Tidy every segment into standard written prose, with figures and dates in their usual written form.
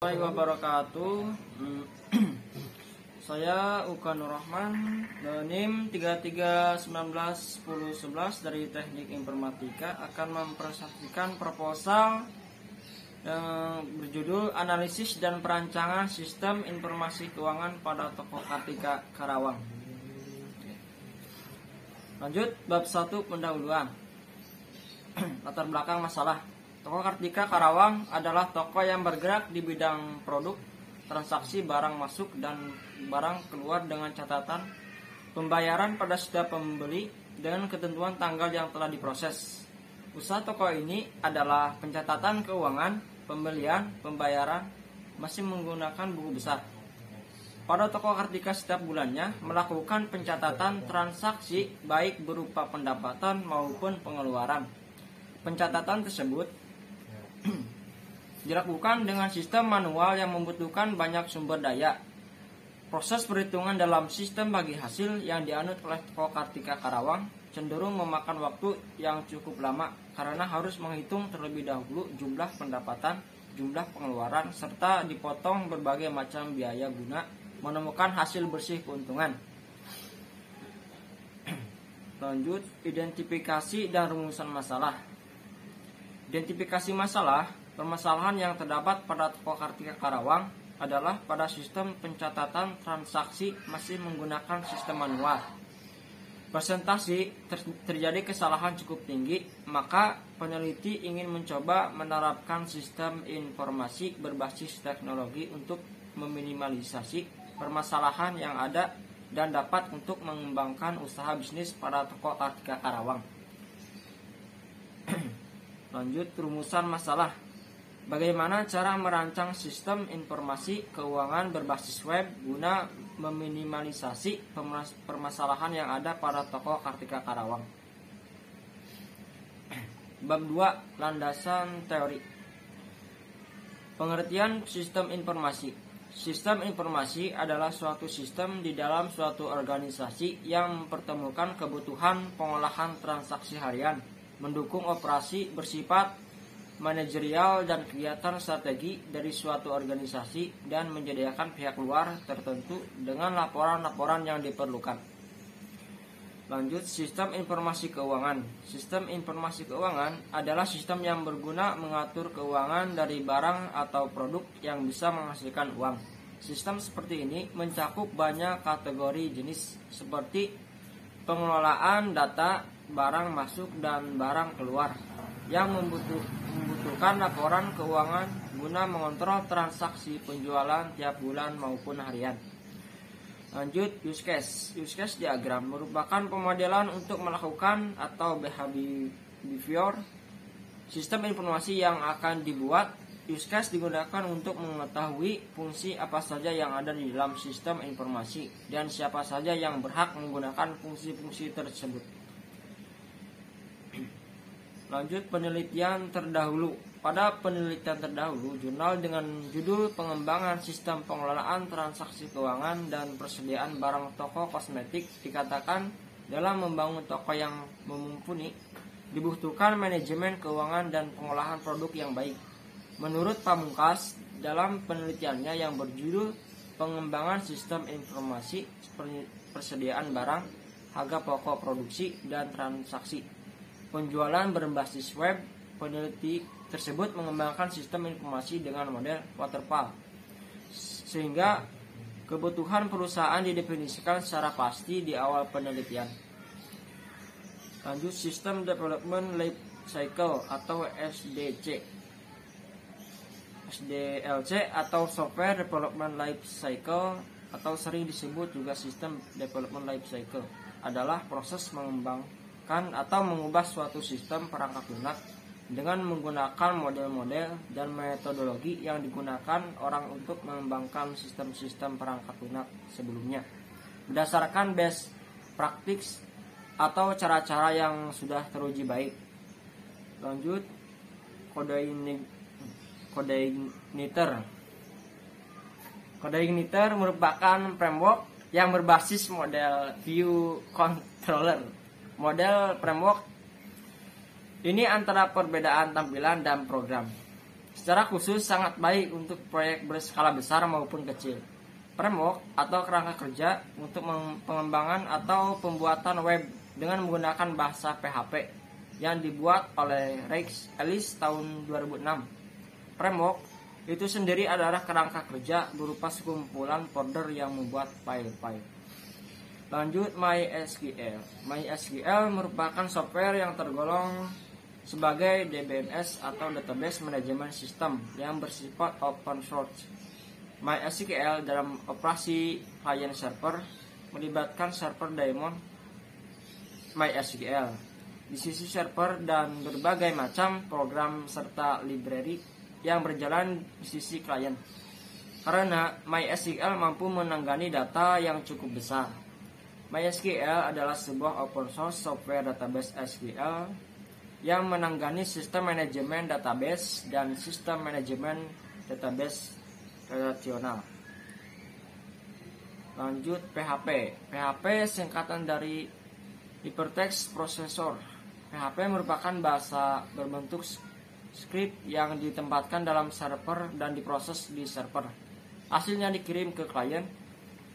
Assalamualaikum wabarakatuh. Saya Uka Nur Rahman, NIM 33191011 dari Teknik Informatika akan mempresentasikan proposal yang berjudul Analisis dan Perancangan Sistem Informasi Keuangan pada Toko Kartika Karawang. Lanjut bab 1 pendahuluan. Latar belakang masalah. Toko Kartika Karawang adalah toko yang bergerak di bidang produk, transaksi barang masuk dan barang keluar dengan catatan pembayaran pada setiap pembeli dengan ketentuan tanggal yang telah diproses. Usaha toko ini adalah pencatatan keuangan, pembelian, pembayaran masih menggunakan buku besar. Pada toko Kartika setiap bulannya melakukan pencatatan transaksi baik berupa pendapatan maupun pengeluaran. Pencatatan tersebut dilakukan dengan sistem manual yang membutuhkan banyak sumber daya. Proses perhitungan dalam sistem bagi hasil yang dianut oleh Toko Kartika Karawang cenderung memakan waktu yang cukup lama karena harus menghitung terlebih dahulu jumlah pendapatan, jumlah pengeluaran, serta dipotong berbagai macam biaya guna menemukan hasil bersih keuntungan. Lanjut, identifikasi dan rumusan masalah. Identifikasi masalah. Permasalahan yang terdapat pada Toko Kartika Karawang adalah pada sistem pencatatan transaksi masih menggunakan sistem manual. Presentasi terjadi kesalahan cukup tinggi, maka peneliti ingin mencoba menerapkan sistem informasi berbasis teknologi untuk meminimalisasi permasalahan yang ada dan dapat untuk mengembangkan usaha bisnis pada Toko Kartika Karawang. Lanjut, rumusan masalah. Bagaimana cara merancang sistem informasi keuangan berbasis web guna meminimalisasi permasalahan yang ada pada Toko Kartika Karawang. Bab 2, landasan teori. Pengertian sistem informasi. Sistem informasi adalah suatu sistem di dalam suatu organisasi yang mempertemukan kebutuhan pengolahan transaksi harian, mendukung operasi bersifat manajerial dan kegiatan strategi dari suatu organisasi dan menyediakan pihak luar tertentu dengan laporan-laporan yang diperlukan. Lanjut, sistem informasi keuangan. Sistem informasi keuangan adalah sistem yang berguna mengatur keuangan dari barang atau produk yang bisa menghasilkan uang. Sistem seperti ini mencakup banyak kategori jenis seperti pengelolaan data, barang masuk dan barang keluar yang membutuhkan laporan keuangan guna mengontrol transaksi penjualan tiap bulan maupun harian. Lanjut, use case. Use case diagram merupakan pemodelan untuk melakukan atau behavior sistem informasi yang akan dibuat. Use case digunakan untuk mengetahui fungsi apa saja yang ada di dalam sistem informasi dan siapa saja yang berhak menggunakan fungsi-fungsi tersebut. Lanjut, penelitian terdahulu. Pada penelitian terdahulu, jurnal dengan judul Pengembangan Sistem Pengelolaan Transaksi Keuangan dan Persediaan Barang Toko Kosmetik dikatakan dalam membangun toko yang mumpuni dibutuhkan manajemen keuangan dan pengolahan produk yang baik. Menurut Pamungkas, dalam penelitiannya yang berjudul Pengembangan Sistem Informasi Persediaan Barang, Harga Pokok Produksi dan Transaksi Penjualan berbasis web, peneliti tersebut mengembangkan sistem informasi dengan model waterfall sehingga kebutuhan perusahaan didefinisikan secara pasti di awal penelitian. Lanjut, System Development Life Cycle atau SDC. SDLC atau Software Development Life Cycle atau sering disebut juga System Development Life Cycle adalah proses mengembangkan atau mengubah suatu sistem perangkat lunak dengan menggunakan model-model dan metodologi yang digunakan orang untuk mengembangkan sistem-sistem perangkat lunak sebelumnya berdasarkan best practice atau cara-cara yang sudah teruji baik. Lanjut, Codeigniter. Codeigniter merupakan framework yang berbasis model view controller. Model framework ini antara perbedaan tampilan dan program. Secara khusus sangat baik untuk proyek berskala besar maupun kecil. Framework atau kerangka kerja untuk pengembangan atau pembuatan web dengan menggunakan bahasa PHP yang dibuat oleh Rex Ellis tahun 2006. Framework itu sendiri adalah kerangka kerja berupa sekumpulan folder yang membuat file-file. Lanjut, MySQL. MySQL merupakan software yang tergolong sebagai DBMS atau Database Management System yang bersifat open source. MySQL dalam operasi client server melibatkan server daemon MySQL di sisi server dan berbagai macam program serta library yang berjalan di sisi klien. Karena MySQL mampu menanggani data yang cukup besar. MySQL adalah sebuah open source software database SQL yang menangani sistem manajemen database dan sistem manajemen database relasional. Lanjut, PHP. PHP singkatan dari Hypertext Processor. PHP merupakan bahasa berbentuk script yang ditempatkan dalam server dan diproses di server. Hasilnya dikirim ke klien.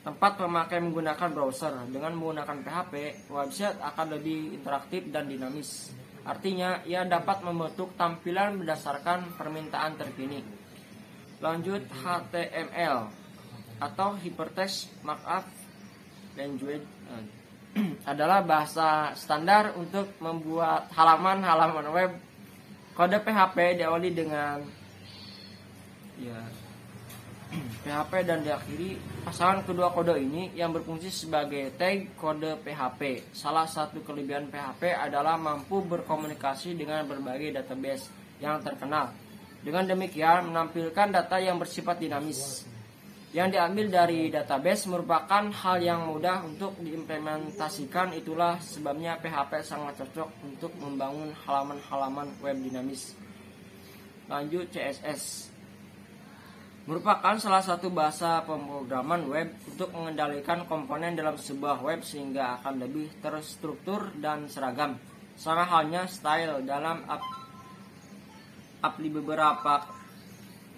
Tempat pemakai menggunakan browser. Dengan menggunakan PHP, website akan lebih interaktif dan dinamis. Artinya, ia dapat membentuk tampilan berdasarkan permintaan terkini. Lanjut, HTML atau Hypertext Markup Language adalah bahasa standar untuk membuat halaman-halaman web. Kode PHP diawali dengan PHP dan diakhiri pasangan kedua kode ini yang berfungsi sebagai tag kode PHP. Salah satu kelebihan PHP adalah mampu berkomunikasi dengan berbagai database yang terkenal. Dengan demikian menampilkan data yang bersifat dinamis. Yang diambil dari database merupakan hal yang mudah untuk diimplementasikan. Itulah sebabnya PHP sangat cocok untuk membangun halaman-halaman web dinamis. Lanjut, CSS merupakan salah satu bahasa pemrograman web untuk mengendalikan komponen dalam sebuah web sehingga akan lebih terstruktur dan seragam. Sama halnya style dalam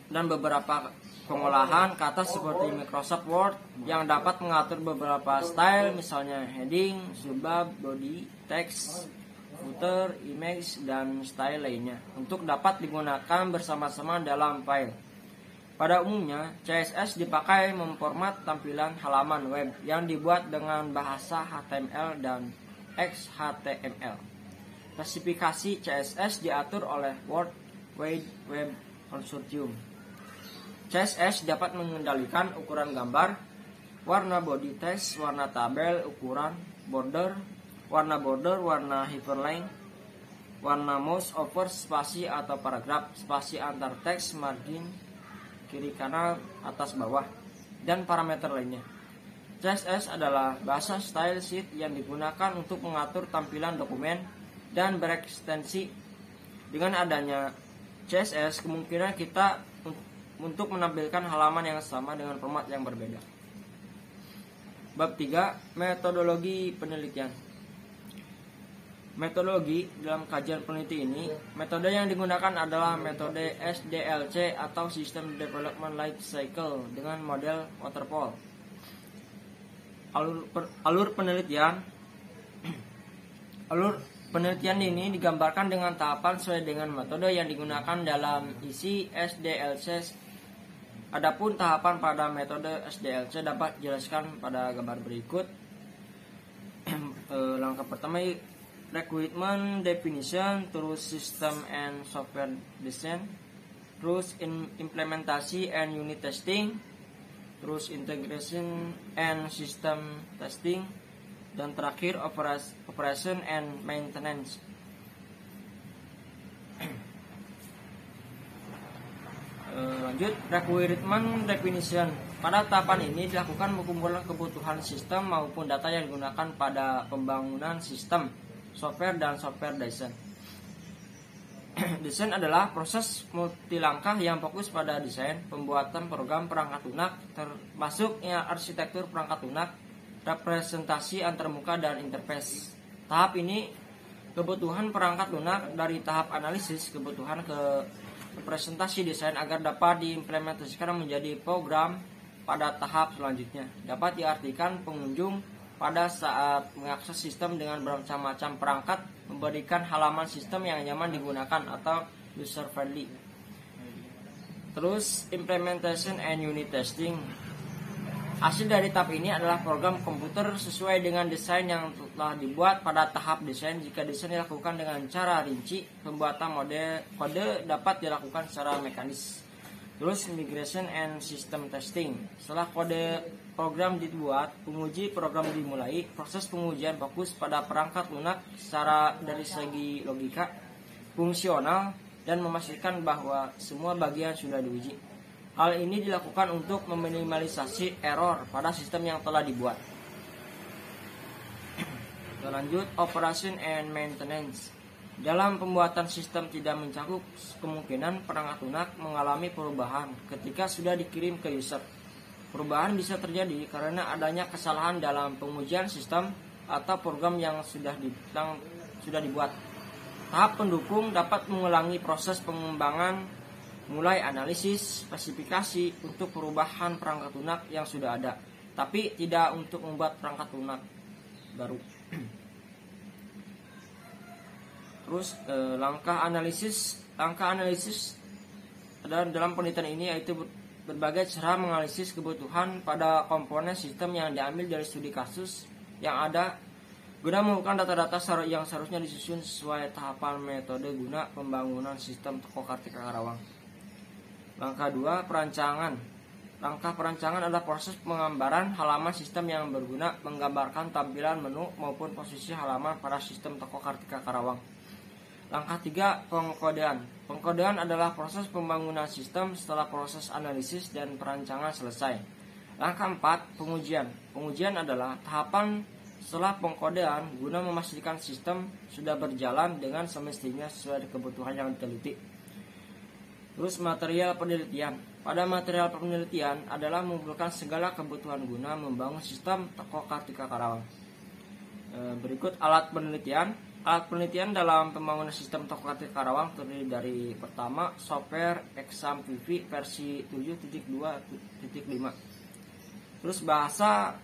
beberapa pengolahan kata seperti Microsoft Word yang dapat mengatur beberapa style, misalnya heading, subbab, body, text, footer, image, dan style lainnya untuk dapat digunakan bersama-sama dalam file. Pada umumnya, CSS dipakai memformat tampilan halaman web yang dibuat dengan bahasa HTML dan XHTML. Spesifikasi CSS diatur oleh World Wide Web Consortium. CSS dapat mengendalikan ukuran gambar, warna body text, warna tabel, ukuran border, warna hyperlink, warna mouse over spasi atau paragraf, spasi antar teks, margin kiri kanan, atas bawah, dan parameter lainnya. CSS adalah bahasa style sheet yang digunakan untuk mengatur tampilan dokumen dan berekstensi. Dengan adanya CSS, kemungkinan kita untuk menampilkan halaman yang sama dengan format yang berbeda. Bab 3, metodologi penelitian. Metodologi dalam kajian peneliti ini, metode yang digunakan adalah metode SDLC atau System Development Life Cycle dengan model waterfall. Alur penelitian ini digambarkan dengan tahapan sesuai dengan metode yang digunakan dalam isi SDLC. Adapun tahapan pada metode SDLC dapat dijelaskan pada gambar berikut. Langkah pertama, requirement definition, terus system and software design, terus implementasi and unit testing, terus integration and system testing, dan terakhir operation and maintenance. Lanjut, requirement definition. Pada tahapan ini dilakukan pengumpulan kebutuhan sistem maupun data yang digunakan pada pembangunan sistem, software, dan software design. Desain adalah proses multilangkah yang fokus pada desain, pembuatan program perangkat lunak, termasuknya arsitektur perangkat lunak, representasi antarmuka, dan interface. Tahap ini kebutuhan perangkat lunak dari tahap analisis kebutuhan ke presentasi desain agar dapat diimplementasikan menjadi program pada tahap selanjutnya. Dapat diartikan pengunjung pada saat mengakses sistem dengan bermacam-macam perangkat memberikan halaman sistem yang nyaman digunakan atau user friendly. Terus implementation and unit testing. Hasil dari tahap ini adalah program komputer sesuai dengan desain yang telah dibuat pada tahap desain. Jika desain dilakukan dengan cara rinci, pembuatan kode dapat dilakukan secara mekanis. Terus migration and system testing. Setelah kode program dibuat, penguji program dimulai. Proses pengujian fokus pada perangkat lunak secara dari segi logika, fungsional, dan memastikan bahwa semua bagian sudah diuji. Hal ini dilakukan untuk meminimalisasi error pada sistem yang telah dibuat. Lanjut, operation and maintenance. Dalam pembuatan sistem tidak mencakup kemungkinan perangkat lunak mengalami perubahan ketika sudah dikirim ke user. Perubahan bisa terjadi karena adanya kesalahan dalam pengujian sistem atau program yang sudah dibuat. Tahap pendukung dapat mengulangi proses pengembangan mulai analisis, spesifikasi untuk perubahan perangkat lunak yang sudah ada, tapi tidak untuk membuat perangkat lunak baru. Terus langkah analisis adalah dalam penelitian ini yaitu berbagai cara menganalisis kebutuhan pada komponen sistem yang diambil dari studi kasus yang ada guna mengumpulkan data-data yang seharusnya disusun sesuai tahapan metode guna pembangunan sistem Toko Kartika Karawang. Langkah 2, perancangan. Langkah perancangan adalah proses penggambaran halaman sistem yang berguna menggambarkan tampilan menu maupun posisi halaman pada sistem Toko Kartika Karawang. Langkah 3, pengkodean. Pengkodean adalah proses pembangunan sistem setelah proses analisis dan perancangan selesai. Langkah 4, pengujian. Pengujian adalah tahapan setelah pengkodean guna memastikan sistem sudah berjalan dengan semestinya sesuai kebutuhan yang diteliti. Terus material penelitian. Pada material penelitian adalah mengumpulkan segala kebutuhan guna membangun sistem Toko Kartika Karawang. Berikut alat penelitian. Alat penelitian dalam pembangunan sistem Toko Kartika Karawang terdiri dari pertama, software Exam PV versi 7.2.5. Terus bahasa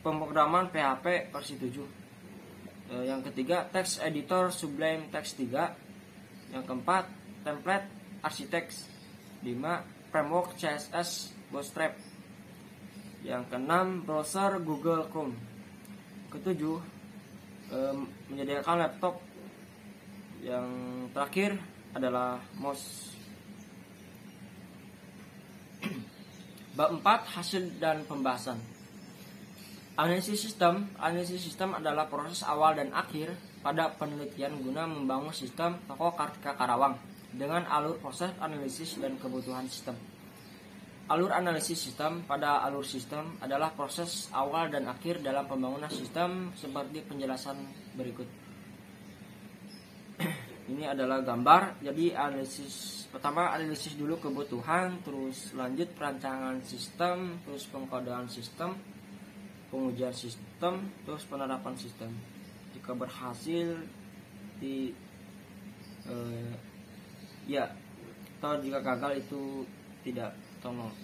pemrograman PHP versi 7. Yang ketiga, text editor Sublime Text 3. Yang keempat, template Architects. 5. Framework CSS Bootstrap. Yang keenam, browser Google Chrome. Ketujuh, menyediakan laptop. Yang terakhir adalah mouse. Bab 4, hasil dan pembahasan. Analisis sistem adalah proses awal dan akhir pada penelitian guna membangun sistem Toko Kartika Karawang dengan alur proses analisis dan kebutuhan sistem. Alur analisis sistem pada alur sistem adalah proses awal dan akhir dalam pembangunan sistem seperti penjelasan berikut. Ini adalah gambar. Jadi pertama analisis dulu kebutuhan, terus lanjut perancangan sistem, terus pengkodean sistem, pengujian sistem, terus penerapan sistem. Jika berhasil ya, atau jika gagal itu tidak tolong.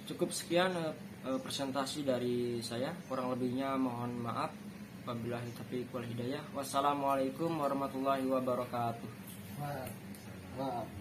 Cukup sekian presentasi dari saya. Kurang lebihnya mohon maaf. Wabillahi taufiq wal hidayah. Wassalamualaikum warahmatullahi wabarakatuh. Wow.